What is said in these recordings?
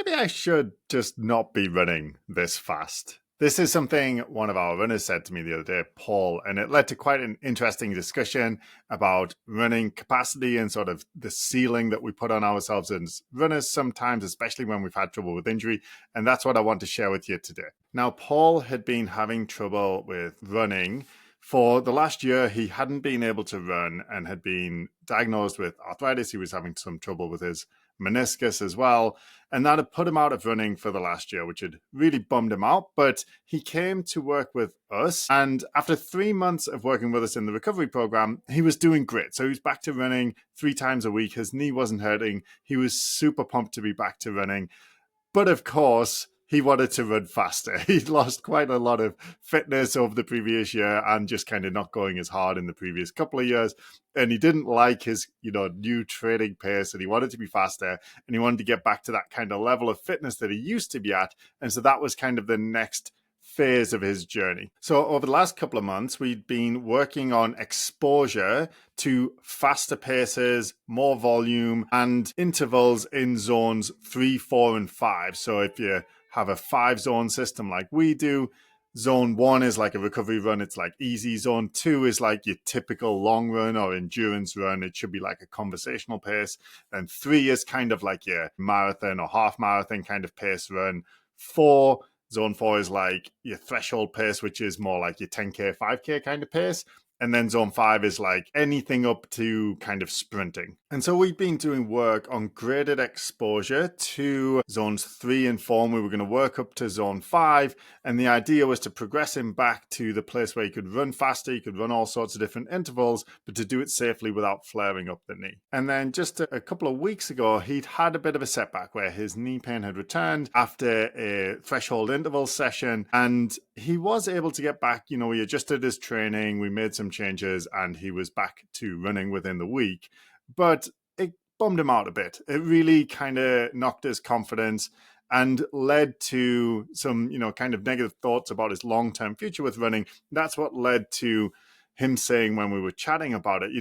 maybe I should just not be running this fast. This is something one of our runners said to me the other day, Paul, and it led to quite an interesting discussion about running capacity and sort of the ceiling that we put on ourselves as runners sometimes, especially when we've had trouble with injury. And that's what I want to share with you today. Now, Paul had been having trouble with running. For the last year, he hadn't been able to run and had been diagnosed with arthritis. He was having some trouble with his meniscus as well. And that had put him out of running for the last year, which had really bummed him out. But he came to work with us. And after 3 months of working with us in the recovery program, he was doing great. So he was back to running 3 times a week. His knee wasn't hurting. He was super pumped to be back to running. But of course, he wanted to run faster. He'd lost quite a lot of fitness over the previous year and just kind of not going as hard in the previous couple of years. And he didn't like his, new training pace, and he wanted to be faster, and he wanted to get back to that kind of level of fitness that he used to be at. And so that was kind of the next phase of his journey. So over the last couple of months, we'd been working on exposure to faster paces, more volume, and intervals in zones 3, 4, and 5. So if you have a 5-zone system like we do, zone 1 is like a recovery run. It's like easy. Zone 2 is like your typical long run or endurance run. It should be like a conversational pace. And 3 is kind of like your marathon or half marathon kind of pace run. Zone 4 is like your threshold pace, which is more like your 10K, 5K kind of pace. And then zone 5 is like anything up to kind of sprinting. And so we've been doing work on graded exposure to zones 3 and 4, and we were going to work up to zone 5. And the idea was to progress him back to the place where he could run faster, he could run all sorts of different intervals, but to do it safely without flaring up the knee. And then just a couple of weeks ago, he'd had a bit of a setback where his knee pain had returned after a threshold interval session, and he was able to get back. We adjusted his training, we made some changes, and he was back to running within the week. But it bummed him out a bit. It really kind of knocked his confidence and led to some, kind of negative thoughts about his long-term future with running. That's what led to him saying when we were chatting about it,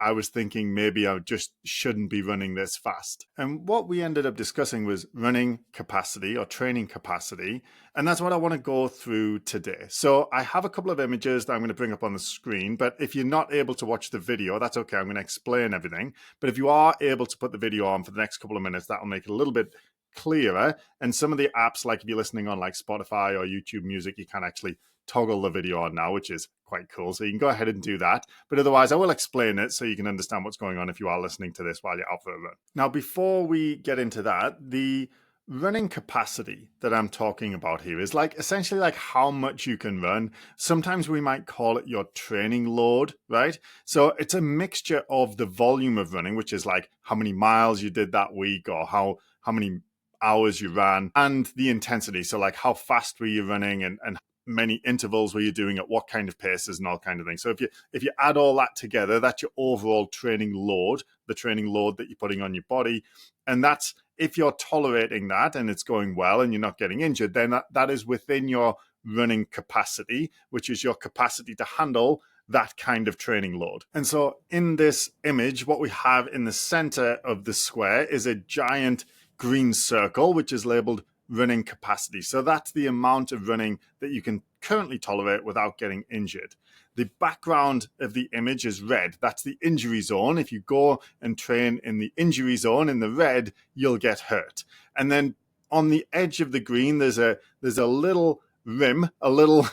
I was thinking maybe I just shouldn't be running this fast. And what we ended up discussing was running capacity or training capacity. And that's what I want to go through today. So I have a couple of images that I'm going to bring up on the screen, but if you're not able to watch the video, that's okay. I'm going to explain everything. But if you are able to put the video on for the next couple of minutes, that'll make it a little bit clearer. And some of the apps, like if you're listening on like Spotify or YouTube Music, you can actually toggle the video on now, which is quite cool. So you can go ahead and do that. But otherwise, I will explain it so you can understand what's going on if you are listening to this while you're out for a run. Now, before we get into that, the running capacity that I'm talking about here is like essentially like how much you can run. Sometimes we might call it your training load, right? So it's a mixture of the volume of running, which is like how many miles you did that week or how many hours you ran, and the intensity. So like how fast were you running and many intervals were you doing at what kind of paces and all kind of things. So if you add all that together, that's your overall training load, the training load that you're putting on your body. And that's, if you're tolerating that and it's going well and you're not getting injured, then that is within your running capacity, which is your capacity to handle that kind of training load. And so in this image, what we have in the center of the square is a giant green circle, which is labeled running capacity. So that's the amount of running that you can currently tolerate without getting injured. The background of the image is red. That's the injury zone. If you go and train in the injury zone in the red, you'll get hurt. And then on the edge of the green, there's a little rim, a little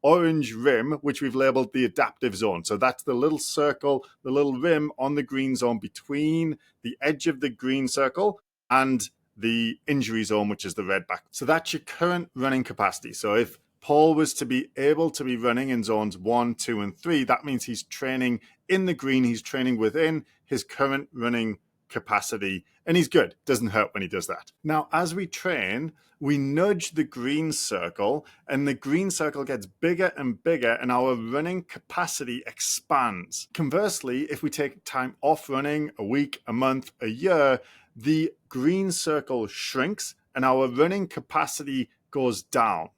orange rim, which we've labeled the adaptive zone. So that's the little circle, the little rim on the green zone between the edge of the green circle and the injury zone, which is the red back. So that's your current running capacity. So if Paul was to be able to be running in zones 1, 2, and 3, that means he's training in the green. He's training within his current running capacity, and he's good. Doesn't hurt when he does that. Now, as we train, we nudge the green circle, and the green circle gets bigger and bigger, and our running capacity expands. Conversely, if we take time off running, a week, a month, a year, the green circle shrinks and our running capacity goes down.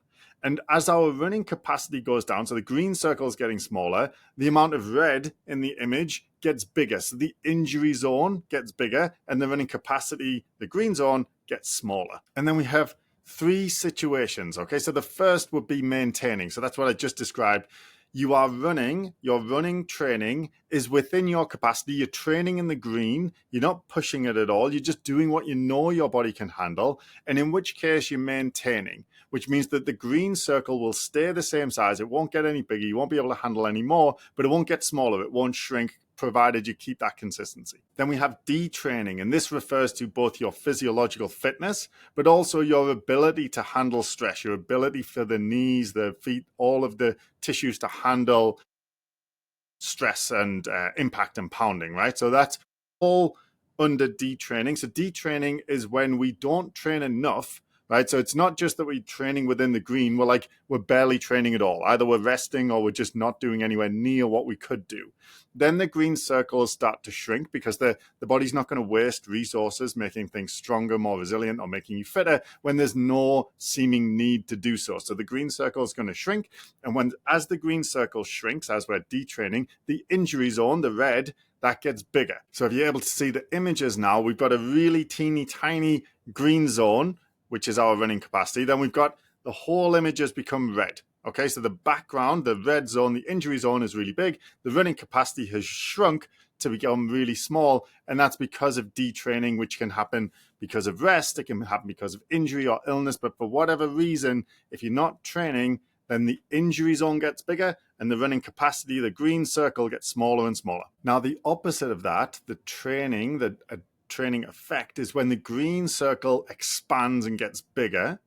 And as our running capacity goes down, so the green circle is getting smaller, the amount of red in the image gets bigger. So the injury zone gets bigger and the running capacity, the green zone, gets smaller. And then we have three situations. Okay, so the first would be maintaining. So that's what I just described. You are running, your running training is within your capacity. You're training in the green. You're not pushing it at all. You're just doing what you know your body can handle. And in which case you're maintaining, which means that the green circle will stay the same size. It won't get any bigger. You won't be able to handle any more, but it won't get smaller. It won't shrink, provided you keep that consistency. Then we have detraining, and this refers to both your physiological fitness, but also your ability to handle stress, your ability for the knees, the feet, all of the tissues to handle stress and impact and pounding, right? So that's all under detraining. So detraining is when we don't train enough, right? So it's not just that we're training within the green. We're barely training at all. Either we're resting or we're just not doing anywhere near what we could do. Then the green circles start to shrink because the body's not going to waste resources making things stronger, more resilient, or making you fitter when there's no seeming need to do so. So the green circle is going to shrink. And as the green circle shrinks, as we're detraining, the injury zone, the red, that gets bigger. So if you're able to see the images now, we've got a really teeny tiny green zone, which is our running capacity. Then we've got the whole image has become red. Okay, so the background, the red zone, the injury zone is really big. The running capacity has shrunk to become really small. And that's because of detraining, which can happen because of rest. It can happen because of injury or illness. But for whatever reason, if you're not training, then the injury zone gets bigger and the running capacity, the green circle, gets smaller and smaller. Now, the opposite of that, the training effect, is when the green circle expands and gets bigger.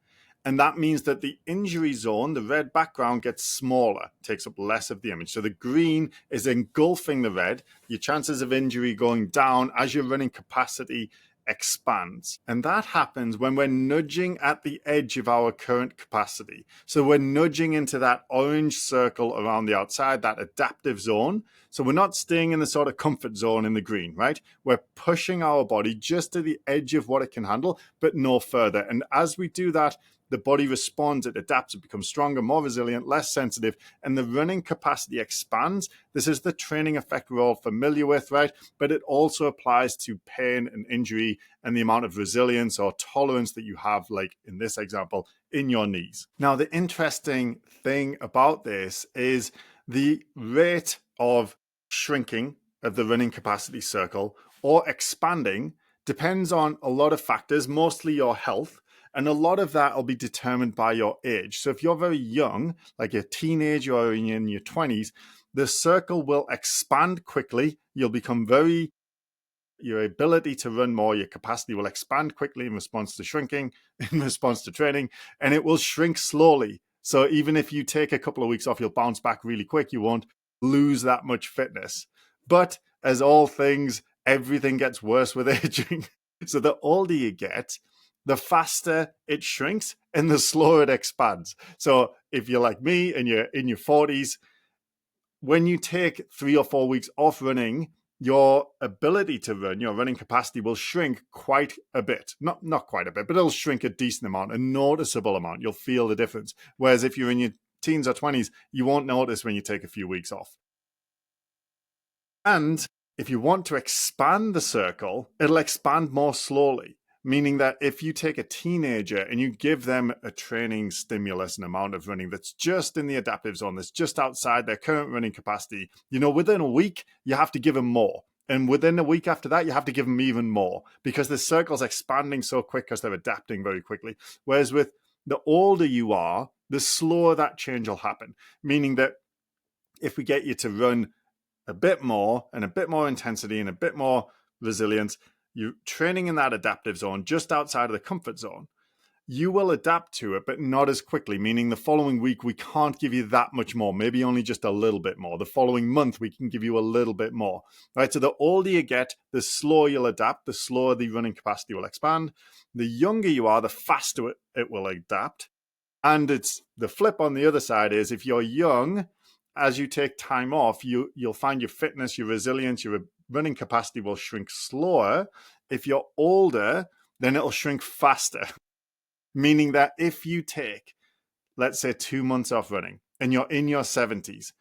And that means that the injury zone, the red background, gets smaller, takes up less of the image. So the green is engulfing the red. Your chances of injury going down as your running capacity expands. And that happens when we're nudging at the edge of our current capacity. So we're nudging into that orange circle around the outside, that adaptive zone. So we're not staying in the sort of comfort zone in the green, right? We're pushing our body just to the edge of what it can handle, but no further. And as we do that, the body responds, it adapts, it becomes stronger, more resilient, less sensitive, and the running capacity expands. This is the training effect we're all familiar with, right? But it also applies to pain and injury and the amount of resilience or tolerance that you have, like in this example, in your knees. Now, the interesting thing about this is the rate of shrinking of the running capacity circle or expanding depends on a lot of factors, mostly your health. And a lot of that will be determined by your age. So if you're very young, like a teenager or in your 20s, the circle will expand quickly. You'll become your ability to run more, your capacity will expand quickly in response to shrinking, in response to training, and it will shrink slowly. So even if you take a couple of weeks off, you'll bounce back really quick. You won't lose that much fitness. But as all things, everything gets worse with aging. So the older you get, the faster it shrinks and the slower it expands. So if you're like me and you're in your 40s, when you take 3 or 4 weeks off running, your ability to run, your running capacity will shrink quite a bit. Not quite a bit, but it'll shrink a decent amount, a noticeable amount. You'll feel the difference. Whereas if you're in your teens or 20s, you won't notice when you take a few weeks off. And if you want to expand the circle, it'll expand more slowly. Meaning that if you take a teenager and you give them a training stimulus, an amount of running that's just in the adaptive zone, that's just outside their current running capacity, within a week, you have to give them more. And within a week after that, you have to give them even more because the circle's expanding so quick because they're adapting very quickly. Whereas with the older you are, the slower that change will happen. Meaning that if we get you to run a bit more and a bit more intensity and a bit more resilience, you're training in that adaptive zone just outside of the comfort zone, you will adapt to it, but not as quickly, meaning the following week, we can't give you that much more, maybe only just a little bit more. The following month, we can give you a little bit more, right? So the older you get, the slower you'll adapt, the slower the running capacity will expand. The younger you are, the faster it will adapt. And it's the flip on the other side is if you're young, as you take time off, you'll find your fitness, your resilience, your running capacity will shrink slower. If you're older, then it'll shrink faster. Meaning that if you take let's say 2 months off running, and you're in your 70s,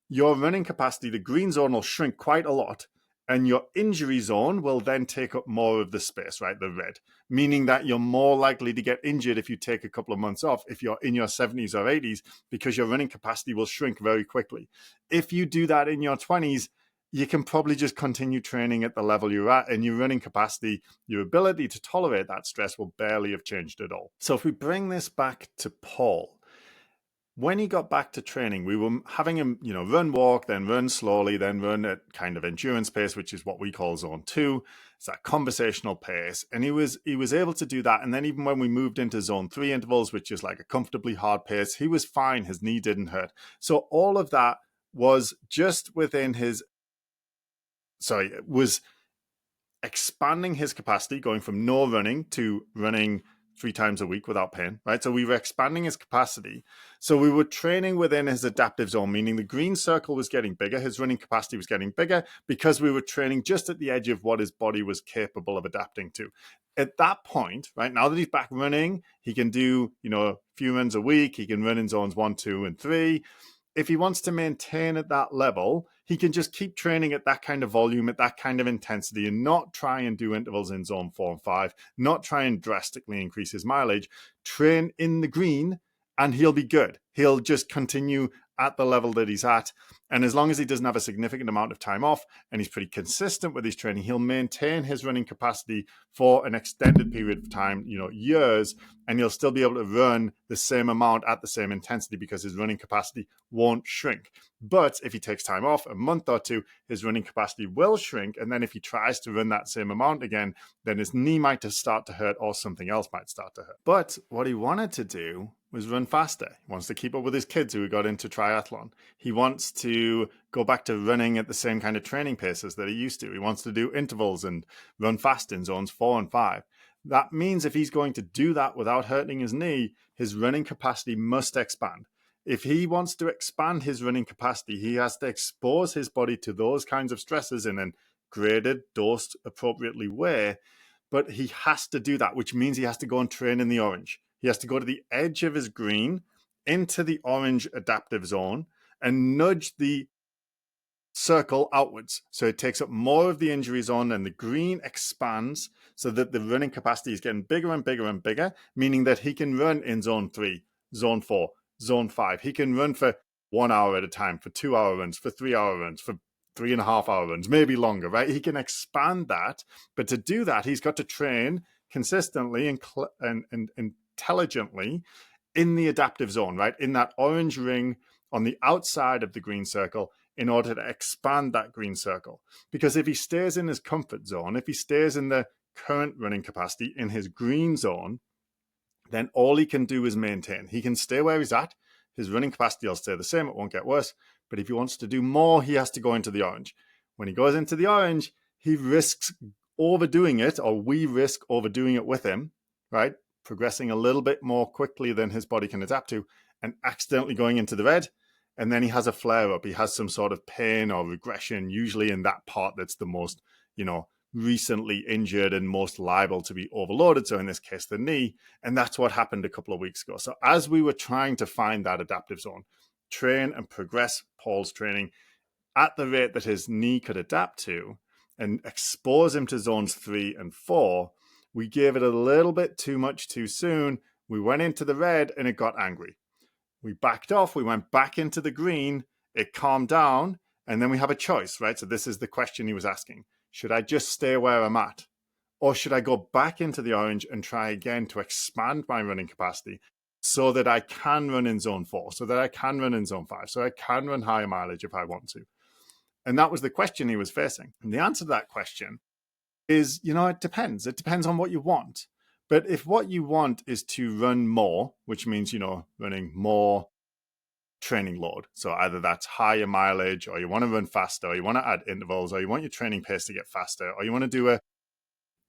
your running capacity, the green zone will shrink quite a lot, and your injury zone will then take up more of the space, right? The red, meaning that you're more likely to get injured if you take a couple of months off if you're in your 70s or 80s, because your running capacity will shrink very quickly. If you do that in your 20s, you can probably just continue training at the level you're at, and your running capacity, your ability to tolerate that stress will barely have changed at all. So if we bring this back to Paul, when he got back to training, we were having him, run, walk, then run slowly, then run at kind of endurance pace, which is what we call zone 2. It's that conversational pace. And he was able to do that. And then even when we moved into zone 3 intervals, which is like a comfortably hard pace, he was fine. His knee didn't hurt. So all of that was just within was expanding his capacity, going from no running to running 3 times a week without pain, right? So we were expanding his capacity. So we were training within his adaptive zone, meaning the green circle was getting bigger. His running capacity was getting bigger because we were training just at the edge of what his body was capable of adapting to. At that point, right, now that he's back running, he can do, a few runs a week. He can run in zones 1, 2, and 3. If he wants to maintain at that level, he can just keep training at that kind of volume, at that kind of intensity, and not try and do intervals in zone 4 and 5, not try and drastically increase his mileage. Train in the green and he'll be good. He'll just continue at the level that he's at. And as long as he doesn't have a significant amount of time off and he's pretty consistent with his training, he'll maintain his running capacity for an extended period of time, years, and he'll still be able to run the same amount at the same intensity because his running capacity won't shrink. But if he takes time off, a month or two, his running capacity will shrink. And then if he tries to run that same amount again, then his knee might start to hurt or something else might start to hurt. But what he wanted to do was run faster. He wants to keep up with his kids who got into triathlon. He wants to go back to running at the same kind of training paces that he used to. He wants to do intervals and run fast in zones 4 and 5. That means if he's going to do that without hurting his knee, his running capacity must expand. If he wants to expand his running capacity, he has to expose his body to those kinds of stresses in a graded, dosed appropriately way. But he has to do that, which means he has to go and train in the orange. He has to go to the edge of his green into the orange adaptive zone and nudge the circle outwards. So it takes up more of the injury zone and the green expands so that the running capacity is getting bigger and bigger and bigger, meaning that he can run in zone 3, zone 4, zone 5. He can run for 1 hour at a time, for 2-hour runs, for 3-hour runs, for 3.5-hour runs, maybe longer, right? He can expand that. But to do that, he's got to train consistently and intelligently in the adaptive zone, right? In that orange ring on the outside of the green circle in order to expand that green circle. Because if he stays in his comfort zone, if he stays in the current running capacity in his green zone, then all he can do is maintain. He can stay where he's at. His running capacity will stay the same. It won't get worse. But if he wants to do more, he has to go into the orange. When he goes into the orange, he risks overdoing it, or we risk overdoing it with him, right? Progressing a little bit more quickly than his body can adapt to and accidentally going into the red. And then he has a flare up. He has some sort of pain or regression, usually in that part that's the most, recently injured and most liable to be overloaded. So in this case, the knee. And that's what happened a couple of weeks ago. So as we were trying to find that adaptive zone, train and progress Paul's training at the rate that his knee could adapt to and expose him to zones 3 and 4, we gave it a little bit too much too soon. We went into the red and it got angry. We backed off. We went back into the green. It calmed down. And then we have a choice, right? So this is the question he was asking. Should I just stay where I'm at? Or should I go back into the orange and try again to expand my running capacity so that I can run in zone 4, so that I can run in zone 5, so I can run higher mileage if I want to? And that was the question he was facing. And the answer to that question is, it depends. It depends on what you want. But if what you want is to run more, which means, running more training load. So either that's higher mileage, or you want to run faster, or you want to add intervals, or you want your training pace to get faster, or you want to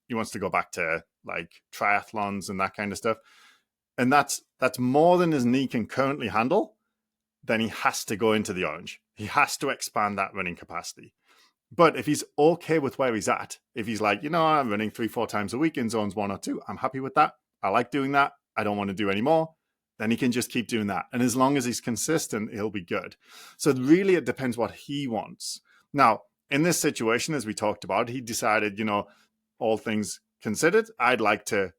he wants to go back to like triathlons and that kind of stuff. And that's more than his knee can currently handle. Then he has to go into the orange. He has to expand that running capacity. But if he's okay with where he's at, if he's like, I'm running 3-4 times a week in zones 1 or 2, I'm happy with that. I like doing that. I don't want to do any more. then he can just keep doing that. And as long as he's consistent, he'll be good. So really, it depends what he wants. Now, in this situation, as we talked about, he decided, all things considered, I'd like to,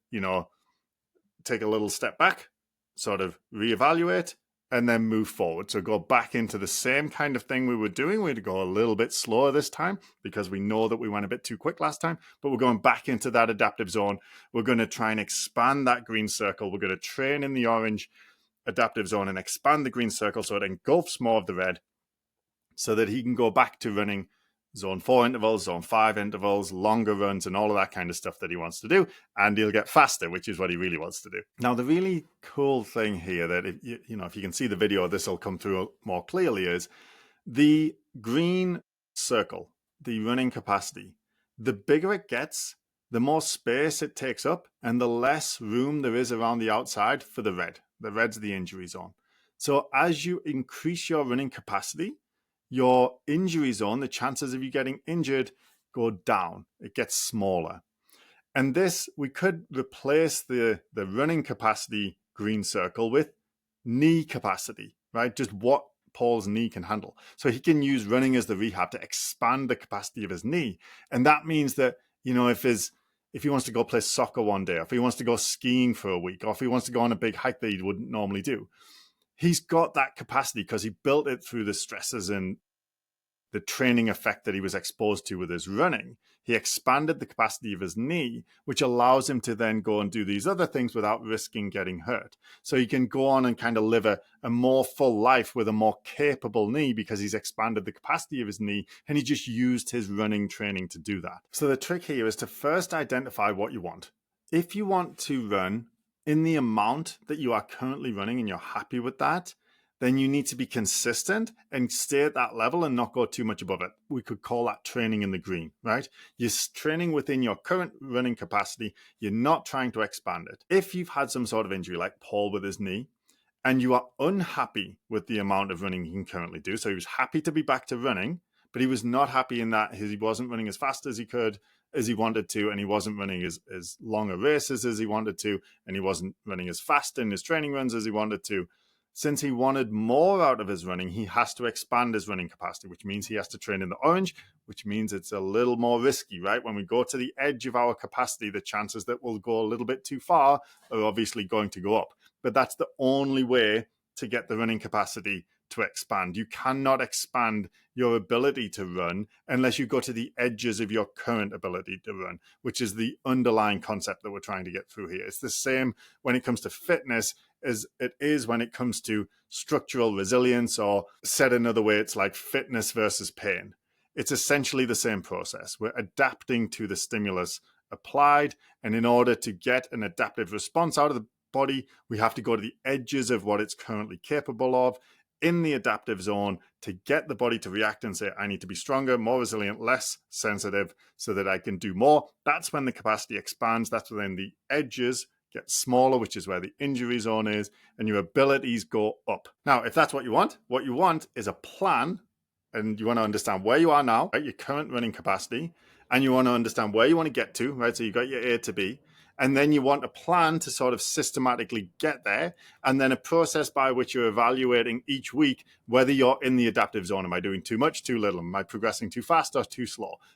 take a little step back, sort of reevaluate, and then move forward. So go back into the same kind of thing we were doing. We'd go a little bit slower this time because we know that we went a bit too quick last time, but we're going back into that adaptive zone. We're going to try and expand that green circle. We're going to train in the orange adaptive zone and expand the green circle so it engulfs more of the red so that he can go back to running zone 4 intervals, zone 5 intervals, longer runs, and all of that kind of stuff that he wants to do. And he'll get faster, which is what he really wants to do. Now, the really cool thing here that, if you can see the video, this will come through more clearly, is the green circle, the running capacity. The bigger it gets, the more space it takes up and the less room there is around the outside for the red. The red's the injury zone. So as you increase your running capacity, your injury zone, the chances of you getting injured, go down. It gets smaller. And this, we could replace the running capacity green circle with knee capacity, right? Just what Paul's knee can handle. So he can use running as the rehab to expand the capacity of his knee. And that means that, if he wants to go play soccer one day, or if he wants to go skiing for a week, or if he wants to go on a big hike that he wouldn't normally do, he's got that capacity because he built it through the stresses and the training effect that he was exposed to with his running. He expanded the capacity of his knee, which allows him to then go and do these other things without risking getting hurt. So he can go on and kind of live a more full life with a more capable knee because he's expanded the capacity of his knee and he just used his running training to do that. So the trick here is to first identify what you want. If you want to run in the amount that you are currently running and you're happy with that, then you need to be consistent and stay at that level and not go too much above it. We could call that training in the green, right? You're training within your current running capacity. You're not trying to expand it. If you've had some sort of injury like Paul with his knee, and you are unhappy with the amount of running he can currently do, so he was happy to be back to running, but he was not happy in that he wasn't running as fast as he could, as he wanted to, and he wasn't running as long a races as he wanted to, and he wasn't running as fast in his training runs as he wanted to. Since he wanted more out of his running, he has to expand his running capacity, which means he has to train in the orange, which means it's a little more risky, right? When we go to the edge of our capacity, the chances that we'll go a little bit too far are obviously going to go up. But that's the only way to get the running capacity to expand. You cannot expand your ability to run unless you go to the edges of your current ability to run, which is the underlying concept that we're trying to get through here. It's the same when it comes to fitness as it is when it comes to structural resilience, or said another way, it's like fitness versus pain. It's essentially the same process. We're adapting to the stimulus applied, and in order to get an adaptive response out of the body, we have to go to the edges of what it's currently capable of in the adaptive zone to get the body to react and say, I need to be stronger, more resilient, less sensitive so that I can do more. That's when the capacity expands. That's when the edges get smaller, which is where the injury zone is, and your abilities go up. Now, if that's what you want is a plan, and you want to understand where you are now, right, your current running capacity, and you want to understand where you want to get to, right? So you've got your A to B, and then you want a plan to sort of systematically get there, and then a process by which you're evaluating each week whether you're in the adaptive zone. Am I doing too much, too little? Am I progressing too fast or too slow?